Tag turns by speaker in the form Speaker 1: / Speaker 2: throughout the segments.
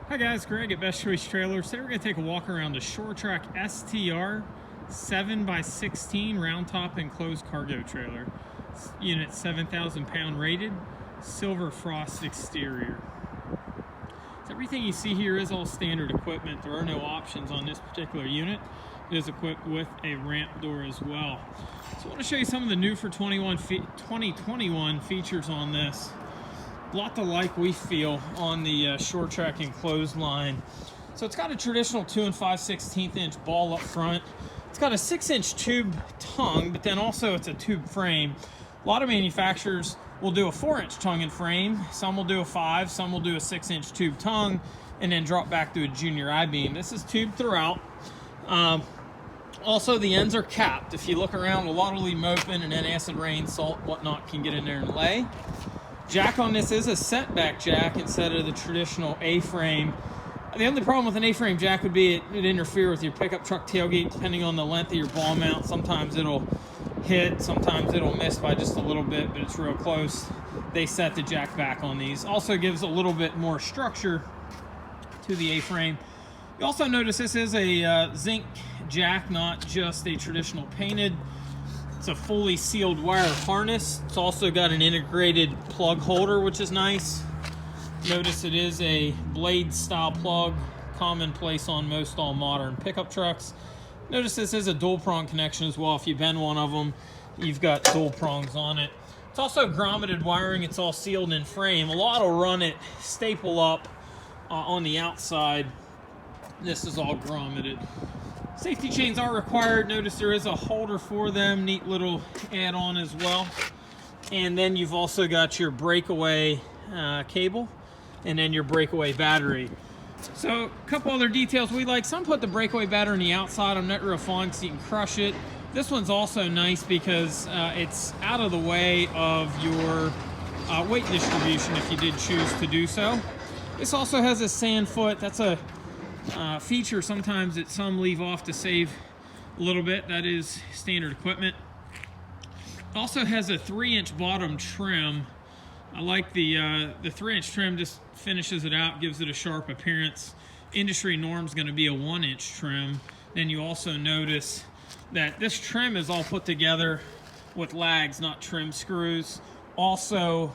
Speaker 1: Hi guys, Greg at Best Choice Trailers. Today we're going to take a walk around the Trac STR 7x16 round top enclosed cargo trailer. Unit 7,000 pound rated, silver frost exterior. So everything you see here is all standard equipment. There are no options on this particular unit. It is equipped with a ramp door as well. So I want to show you some of the new for 2021 features on this. A lot to like, we feel, on the Trac enclosed line. So it's got a traditional 2 5/16 inch ball up front. It's got a 6-inch tube tongue, but then also it's a tube frame. A lot of manufacturers will do a 4-inch tongue and frame. Some will do a 5, some will do a 6-inch tube tongue, and then drop back to a junior I-beam. This is tubed throughout. Also, the ends are capped. If you look around, a lot will leave open, and then acid rain, salt, whatnot can get in there and lay. Jack on this is a setback jack instead of the traditional A-frame. The only problem with an A-frame jack would be it would interfere with your pickup truck tailgate depending on the length of your ball mount. Sometimes it'll hit, sometimes it'll miss by just a little bit, but it's real close. They set the jack back on these. Also gives a little bit more structure to the A-frame. You also notice this is a zinc jack, not just a traditional painted. It's a fully sealed wire harness. It's also got an integrated plug holder, which is nice. Notice it is a blade style plug, commonplace on most all modern pickup trucks. Notice this is a dual prong connection as well. If you bend one of them, you've got dual prongs on it. It's also grommeted wiring. It's all sealed in frame. A lot will run it staple up on the outside. This is all grommeted. Safety chains are required. Notice there is a holder for them. Neat little add-on as well. And then you've also got your breakaway cable and then your breakaway battery. So a couple other details we like. Some put the breakaway battery on the outside. I'm not real fond because you can crush it. This one's also nice because it's out of the way of your weight distribution if you did choose to do so. This also has a sand foot. That's a feature sometimes that some leave off to save a little bit. That is standard equipment. Also has a 3-inch bottom trim. I like the 3-inch trim, just finishes it out, gives it a sharp appearance. Industry norm is going to be a 1-inch trim. Then you also notice that this trim is all put together with lags, not trim screws. Also,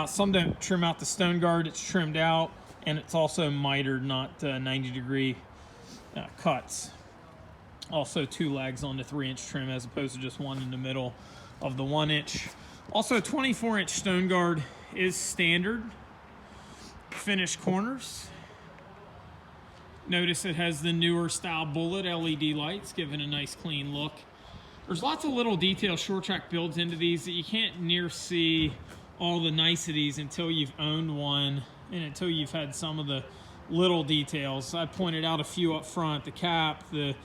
Speaker 1: some don't trim out the stone guard, it's trimmed out. And it's also mitered, not 90-degree cuts. Also 2 lags on the 3-inch trim as opposed to just one in the middle of the 1-inch. Also 24-inch stone guard is standard. Finished corners. Notice it has the newer style bullet LED lights, giving a nice clean look. There's lots of little details Trac builds into these that you can't near see all the niceties until you've owned one and until you've had some of the little details. I pointed out a few up front: the cap, the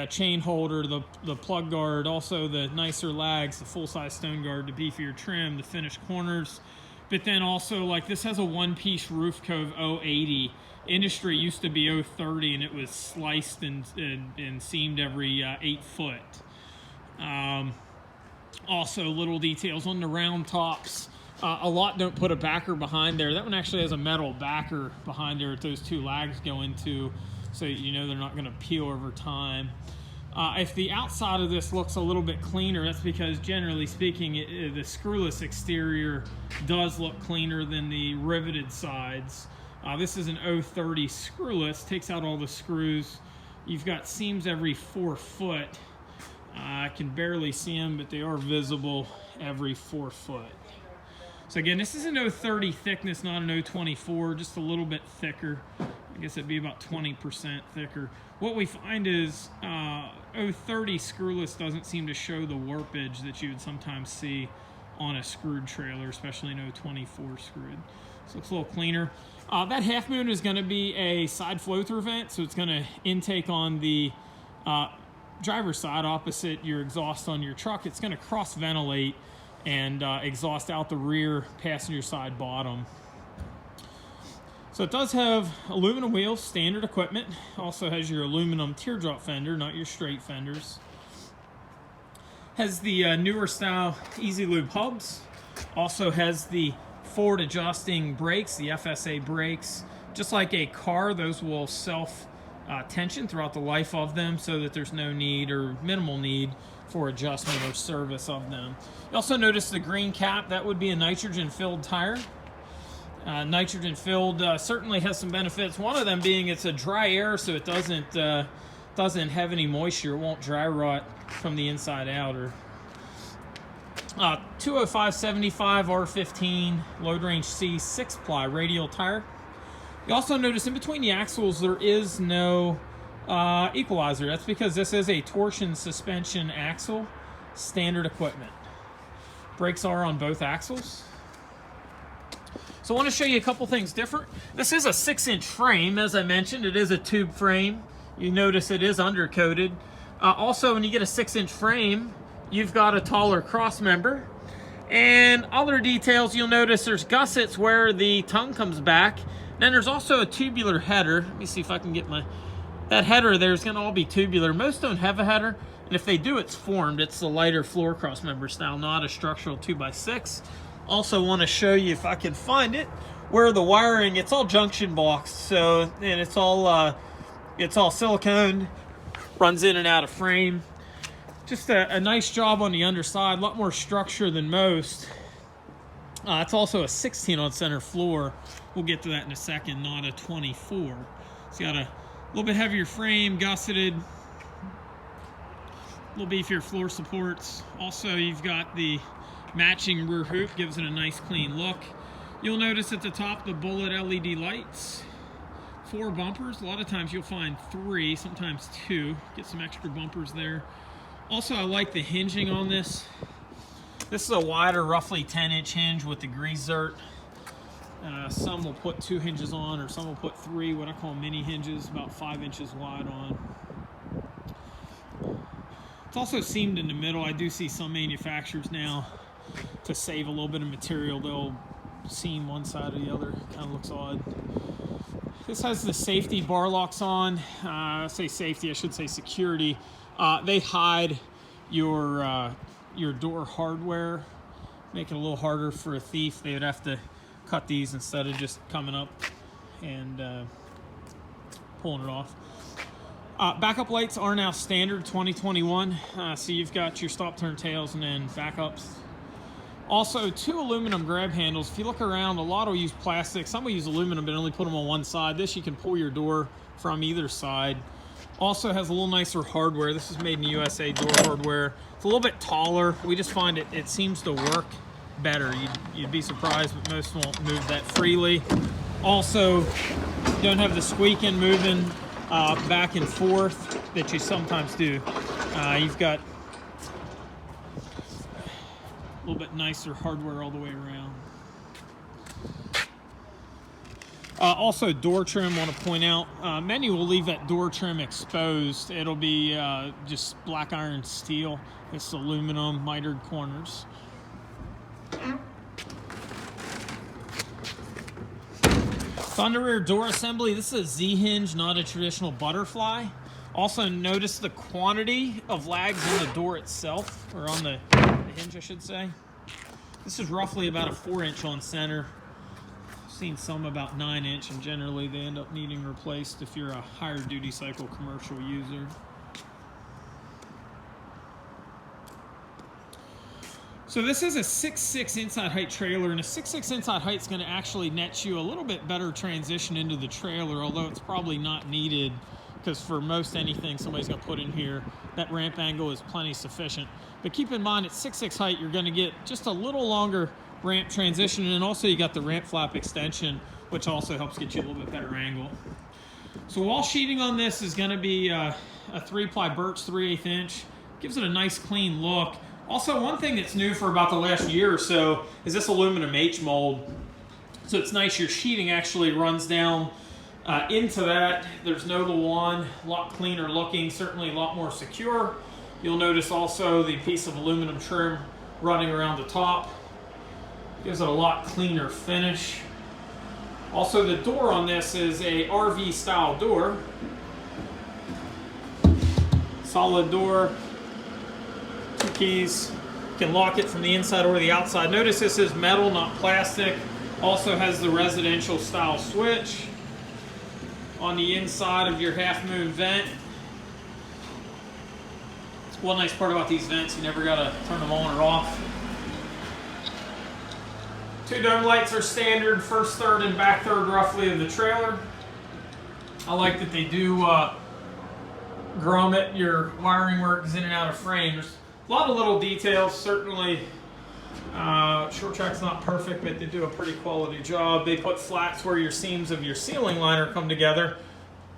Speaker 1: chain holder, the plug guard, also the nicer lags, the full-size stone guard, the beefier trim, the finished corners. But then also, like, this has a one-piece roof cove 080. Industry used to be 030, and it was sliced and seamed every 8 foot. Also, little details on the round tops. A lot don't put a backer behind there. That one actually has a metal backer behind there that those 2 lags go into, so you know they're not going to peel over time. If the outside of this looks a little bit cleaner, that's because, generally speaking, the screwless exterior does look cleaner than the riveted sides. This is an 030 screwless, takes out all the screws. You've got seams every 4 foot. I can barely see them, but they are visible every 4 foot. So again, this is an 030 thickness, not an 024, just a little bit thicker. I guess it'd be about 20% thicker. What we find is 030 screwless doesn't seem to show the warpage that you would sometimes see on a screwed trailer, especially an 024 screwed. So it's a little cleaner. That half moon is going to be a side flow-through vent, so it's going to intake on the driver's side opposite your exhaust on your truck. It's going to cross-ventilate and exhaust out the rear passenger side bottom. So it does have aluminum wheels, standard equipment. Also has your aluminum teardrop fender, not your straight fenders. Has the newer style Easy Lube hubs. Also has the forward adjusting brakes, the FSA brakes. Just like a car, those will self tension throughout the life of them, so that there's no need or minimal need for adjustment or service of them. You also notice the green cap, that would be a nitrogen filled tire. Nitrogen filled certainly has some benefits. One of them being it's a dry air, so it doesn't have any moisture. It won't dry rot from the inside out. Or 205/75 R15 load range C 6-ply radial tire. You also notice in between the axles there is no equalizer. That's because this is a torsion suspension axle, standard equipment. Brakes are on both axles. So I want to show you a couple things different. This is a 6-inch frame. As I mentioned, it is a tube frame. You notice it is undercoated. Also, when you get a 6-inch frame, you've got a taller cross member. And other details, you'll notice there's gussets where the tongue comes back. Then there's also a tubular header. Let me see if I can get that header there is going to all be tubular. Most don't have a header, and if they do, it's formed. It's the lighter floor cross member style, not a structural 2x6. Also want to show you, if I can find it, where the wiring, it's all junction boxed, so, and it's all silicone, runs in and out of frame. Just a nice job on the underside, a lot more structure than most. It's also a 16 on center floor. We'll get to that in a second, not a 24. It's got a little bit heavier frame, gusseted, a little beefier floor supports. Also, you've got the matching rear hoop, gives it a nice clean look. You'll notice at the top the bullet LED lights. 4 bumpers. A lot of times you'll find 3, sometimes 2. Get some extra bumpers there. Also, I like the hinging on this. This is a wider, roughly 10-inch hinge with the greasert. Some will put 2 hinges on, or some will put 3, what I call mini hinges, about 5 inches wide on. It's also seamed in the middle. I do see some manufacturers now, to save a little bit of material, they'll seam one side or the other. Kind of looks odd. This has the safety bar locks on. I say safety, I should say security. They hide your door hardware, make it a little harder for a thief. They would have to cut these instead of just coming up and pulling it off. Backup lights are now standard 2021. So you've got your stop, turn, tails, and then backups. Also, 2 aluminum grab handles. If you look around, a lot will use plastic. Some will use aluminum, but only put them on one side. This you can pull your door from either side. Also has a little nicer hardware. This is made in the USA door hardware. It's a little bit taller. We just find it seems to work better. You'd be surprised, but most won't move that freely. Also, you don't have the squeaking moving back and forth that you sometimes do. You've got a little bit nicer hardware all the way around. Also, door trim, want to point out, many will leave that door trim exposed. It'll be just black iron steel. It's aluminum, mitered corners. Under rear door assembly, this is a Z-hinge, not a traditional butterfly. Also, notice the quantity of lags in the door itself, or on the hinge, I should say. This is roughly about a 4-inch on center. I've seen some about 9-inch, and generally they end up needing replaced if you're a higher duty cycle commercial user. So this is a 6'6" inside height trailer, and a 6'6" inside height is going to actually net you a little bit better transition into the trailer, although it's probably not needed, because for most anything somebody's going to put in here, that ramp angle is plenty sufficient. But keep in mind, at 6'6" height, you're going to get just a little longer ramp transition, and also you got the ramp flap extension, which also helps get you a little bit better angle. So wall sheeting on this is going to be a 3-ply birch 3/8 inch. Gives it a nice clean look. Also, one thing that's new for about the last year or so is this aluminum H mold. So it's nice, your sheeting actually runs down into that. There's no Lawan, a lot cleaner looking, certainly a lot more secure. You'll notice also the piece of aluminum trim running around the top. Gives it a lot cleaner finish. Also, the door on this is a RV style door. Solid door. 2 keys. You can lock it from the inside or the outside. Notice this is metal, not plastic. Also has the residential style switch. on the inside of your half moon vent. One nice part about these vents, you never gotta turn them on or off. 2 dome lights are standard, first third and back third roughly of the trailer. I like that they do grommet your wiring works in and out of frame. There's a lot of little details, certainly. Short Trac's not perfect, but they do a pretty quality job. They put flats where your seams of your ceiling liner come together.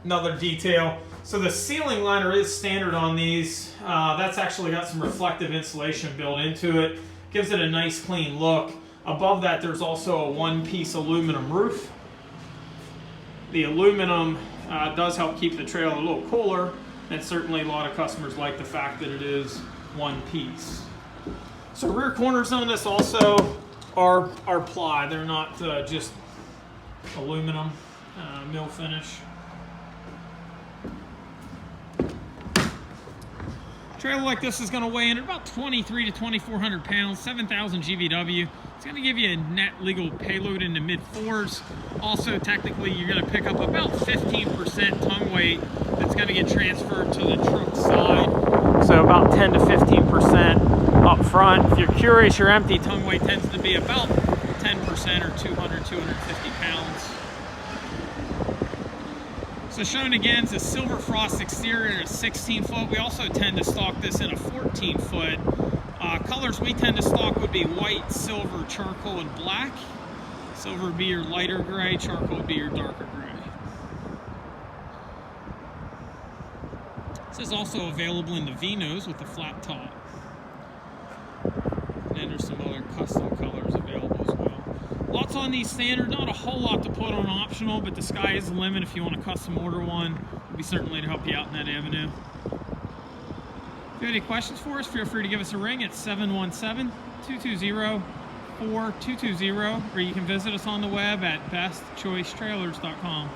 Speaker 1: Another detail. So the ceiling liner is standard on these. That's actually got some reflective insulation built into it. Gives it a nice clean look. Above that, there's also a one-piece aluminum roof. The aluminum does help keep the trailer a little cooler, and certainly a lot of customers like the fact that it is one piece. So rear corners on this also are ply. They're not just aluminum mill finish. Trailer like this is going to weigh in at about 2,300 to 2,400 pounds, 7,000 GVW. It's going to give you a net legal payload in the mid-4s. Also, technically, you're going to pick up about 15% tongue weight that's going to get transferred to the truck side. So about 10 to 15% up front. If you're curious, your empty tongue weight tends to be about 10% or 200, 250 pounds. So shown again is a silver frost exterior at 16 foot. We also tend to stock this in a 14 foot. Colors we tend to stock would be white, silver, charcoal, and black. Silver would be your lighter gray, charcoal would be your darker gray. This is also available in the V-nose with the flat top. And then there's some other custom colors available as well. Lots on these standard, not a whole lot to put on optional, but the sky is the limit if you want to custom order one. We'll be certainly to help you out in that avenue. If you have any questions for us, feel free to give us a ring at 717-220-4220, or you can visit us on the web at bestchoicetrailers.com.